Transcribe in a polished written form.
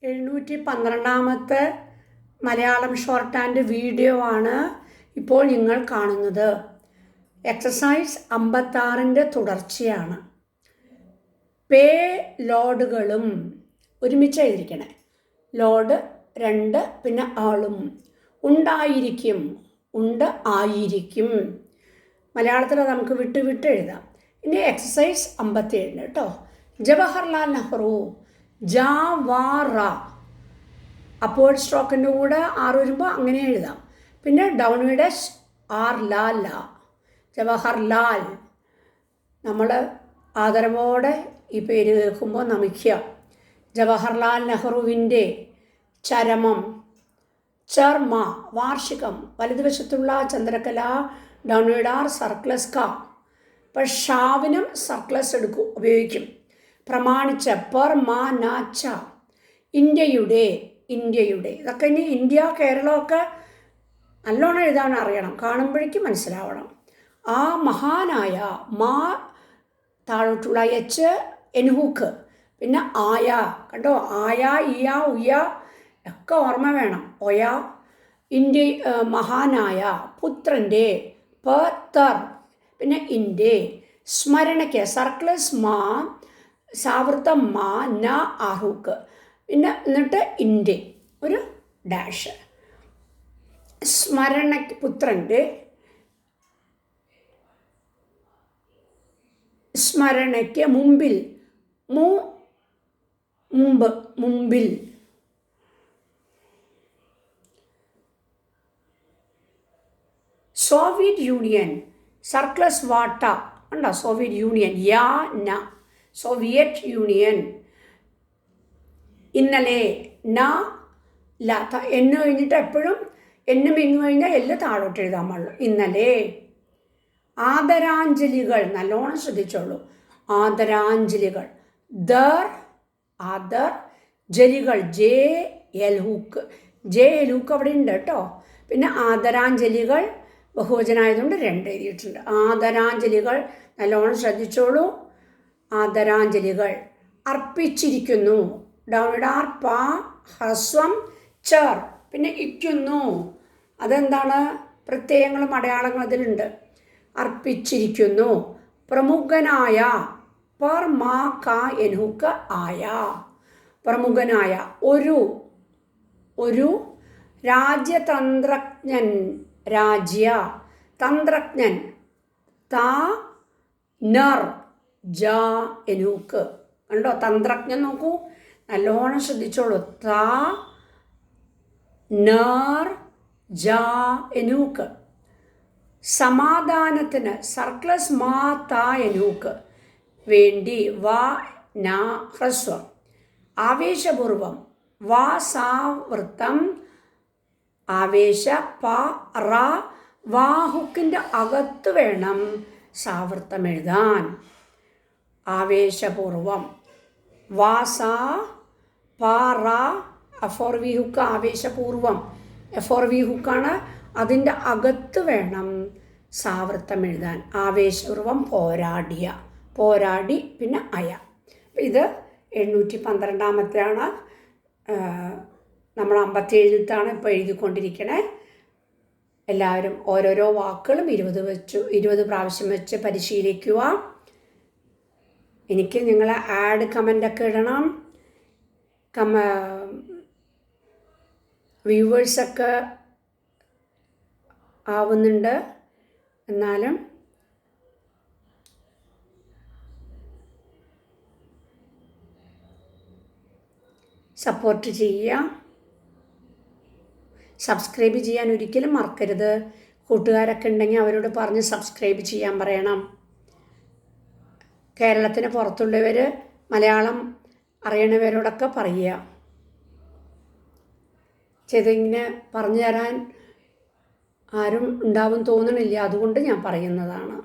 712 Malayalam short and video ആണ് ഇപ്പോൾ നിങ്ങൾ കാണുന്നത്. എക്സസൈസ് 56ൻ്റെ തുടർച്ചയാണ്. പേ ലോഡുകളും ഒരുമിച്ച് എഴുതിയിരിക്കണേ. ലോഡ് 2 പിന്നെ ആളും. ഉണ്ടായിരിക്കും, ഉണ്ട് ആയിരിക്കും. മലയാളത്തിൽ നമുക്ക് വിട്ട് എഴുതാം. ഇനി എക്സസൈസ് 57 കേട്ടോ. ജവഹർലാൽ നെഹ്റു ജാവാറ അപ്പോഴ് സ്ട്രോക്കിൻ്റെ കൂടെ ആറ് വരുമ്പോൾ അങ്ങനെ എഴുതാം. പിന്നെ ഡൗൺവേഡ് ആർ ലാ ലാ. ജവഹർലാൽ. നമ്മൾ ആദരവോടെ ഈ പേര് കേൾക്കുമ്പോൾ നമിക്കുക. ജവഹർലാൽ നെഹ്റുവിൻ്റെ ചരമം. ചർമ്മ വാർഷികം. വലതുവശത്തുള്ള ചന്ദ്രകല ഡൗൺവേഡ് ആർ സർക്ലസ് ക. ഇപ്പം ഷാവിനും സർക്ലസ് ഉപയോഗിക്കും. പ്രമാണിച്ച പെർമാനാച്ച. ഇന്ത്യയുടെ ഇതൊക്കെ ഇനി ഇന്ത്യ കേരളമൊക്കെ നല്ലോണം എഴുതാൻ അറിയണം, കാണുമ്പോഴേക്കും മനസ്സിലാവണം. ആ മഹാനായ മാ താഴോട്ടുള്ള എച്ച് എൻഹൂക്ക്. പിന്നെ ആയ കണ്ടോ, ആയ ഇയ ഉയ ഒക്കെ ഓർമ്മ വേണം. ഒയ. ഇന്ത്യ മഹാനായ പുത്രൻ്റെ പത്തർ. പിന്നെ ഇന്ത്യ. സ്മരണയ്ക്ക് സർക്ലസ് മാ സാവൃത്തം മാ ന ആഹൂക്ക്. പിന്നെ എന്നിട്ട് ഇന്ത്യ ഒരു ഡാഷ്. സ്മരണയ്ക്ക് പുത്രൻ്റെ സ്മരണയ്ക്ക് മുമ്പിൽ മുമ്പിൽ. സോവിയറ്റ് യൂണിയൻ സർക്ലസ് വാട്ട ഉണ്ടോ. സോവിയറ്റ് യൂണിയൻ യാ ന. Soviet union. ഇന്നലെ ന ല. എന്ന് കഴിഞ്ഞിട്ട് എപ്പോഴും എന്നും ഇന്ന് കഴിഞ്ഞാൽ എല്ലാം താഴോട്ട് എഴുതാൻ പാടുള്ളൂ. ഇന്നലെ. ആദരാഞ്ജലികൾ നല്ലോണം ശ്രദ്ധിച്ചോളൂ. ആദരാഞ്ജലികൾ. ദർ ആദർ ജലികൾ ജെ എൽ ഹൂക്ക്. ജെ എൽ ഹൂക്ക് അവിടെ ഉണ്ട് കേട്ടോ. പിന്നെ ആദരാഞ്ജലികൾ ബഹുവചനായതുകൊണ്ട് 2 എഴുതിയിട്ടുണ്ട്. ആദരാഞ്ജലികൾ നല്ലോണം ശ്രദ്ധിച്ചോളൂ. ആദരാഞ്ജലികൾ. അർപ്പിച്ചിരിക്കുന്നു. ഡൗൺവേഡ് ആർ പാ ഹ്രസ്വം ചർ. പിന്നെ ഇരിക്കുന്നു. അതെന്താണ്? പ്രത്യയങ്ങളും അടയാളങ്ങളും അതിലുണ്ട്. അർപ്പിച്ചിരിക്കുന്നു. പ്രമുഖനായ പർ മാ ക എൻഹുക്ക് ആയ. പ്രമുഖനായ. ഒരു രാജ്യതന്ത്രജ്ഞൻ. രാജ്യ തന്ത്രജ്ഞൻ. താ നർ ജ എനൂക്ക്. കണ്ടോ തന്ത്രജ്ഞൻ നോക്കൂ, നല്ലോണം ശ്രദ്ധിച്ചോളൂ. താ നർ ജ എനൂക്ക്. സമാധാനത്തിന് സർക്ലസ് മാ താ എനൂക്ക്. വേണ്ടി വാ ന ഹ്രസ്വം. ആവേശപൂർവം വാ സാവൃത്തം ആവേശ പ റ. വാഹുക്കിൻ്റെ അകത്ത് വേണം സാവൃത്തം എഴുതാൻ. ആവേശപൂർവം വാസ പ റ. എഫോർ വി ഹുക്ക് ആവേശപൂർവം. എഫോർ വി ഹുക്കാണ്. അതിൻ്റെ അകത്ത് വേണം സാവൃത്തം എഴുതാൻ. ആവേശപൂർവം പോരാടിയ. പോരാടി. പിന്നെ അയ. ഇത് 712 നമ്മൾ 57 ഇപ്പോൾ എഴുതിക്കൊണ്ടിരിക്കണേ. എല്ലാവരും ഓരോരോ വാക്കുകളും 20 പ്രാവശ്യം വെച്ച് പരിശീലിക്കുക. എനിക്ക് നിങ്ങൾ ആഡ് കമൻ്റൊക്കെ ഇടണം. വ്യൂവേഴ്സൊക്കെ ആവുന്നുണ്ട്. എന്നാലും സപ്പോർട്ട് ചെയ്യുക. സബ്സ്ക്രൈബ് ചെയ്യാൻ ഒരിക്കലും മറക്കരുത്. കൂട്ടുകാരൊക്കെ ഉണ്ടെങ്കിൽ അവരോട് പറഞ്ഞ് സബ്സ്ക്രൈബ് ചെയ്യാൻ പറയണം. കേരളത്തിന് പുറത്തുള്ളവർ മലയാളം അറിയണവരോടൊക്കെ പറയുക. ചെയ്തിങ്ങനെ പറഞ്ഞു തരാൻ ആരും ഉണ്ടാവും തോന്നണില്ല, അതുകൊണ്ട് ഞാൻ പറയുന്നതാണ്.